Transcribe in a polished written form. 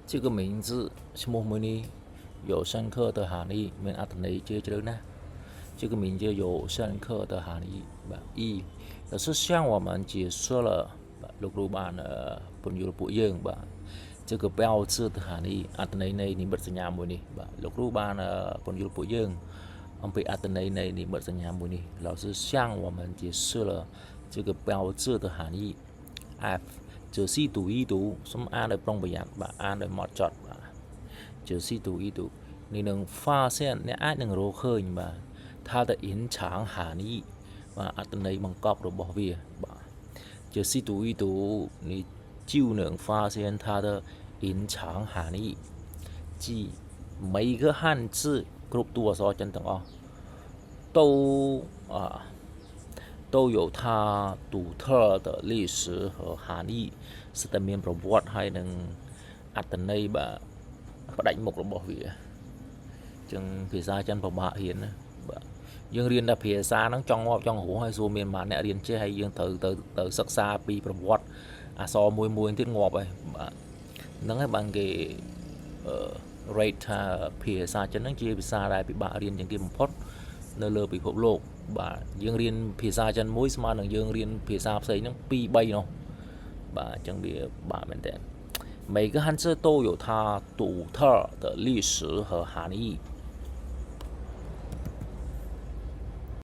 这个名字什么名呢？有深刻的含义，មានអត្ថន័យជ្រាលជ្រៅណាស់这个名字有深刻的含义意也是向我们解释了លោកគ្រូបានពន្យល់ពួកយើងបាទ这个标志的含义អត្ថន័យនៃនិមិត្តសញ្ញាមួយនេះបាទលោកគ្រូបានពន្យល់ពួកយើងអំពីអត្ថន័យនៃនិមិត្តសញ្ញាមួយនេះ老师向我们解释了这个标志的含义 F 就是读一读សូមអានដោយប្រុងប្រយ័ត្នបាទអានដោយហ្មត់ចត់បាទ就是读一读你能发现អ្នកអាចនឹងរកឃើញបាទ它的隐藏含义បាទអត្ថន័យបង្កប់របស់វាបាទ就是读一读你就能发现它的隐藏含义即每一个汉字គ្រប់តួអក្សរចិនទាំងអស់都都有它独特的历史和含义是តែមានប្រវត្តិហើយនឹងអត្ថន័យបាទផ្ដាច់មុខរបស់វាចឹងភាសាចិនពិបាករៀនណាបាទយើងរៀនតែភាសាហ្នឹងចង់ងាប់ចង់រស់ហើយសួរមានប៉ុន្មានអ្នករៀនចេះហើយយើងត្រូវសិក្សាពីប្រវត្តិអក្សរមួយទៀតងាប់ហើយបាទហ្នឹងហើយបានគេrate ថាភាសាចិនហ្នឹងជាភាសាដែលពិបាករៀនជាងគេបំផុតនៅលើពិភពលោកបាទយើងរៀនភាសាចិនមួយស្មើនឹងយើងរៀនភាសាផ្សេងហ្នឹង2 3នោះបាទអញ្ចឹងវាបាក់មែនតើ每个汉字都有它独特的历史和含义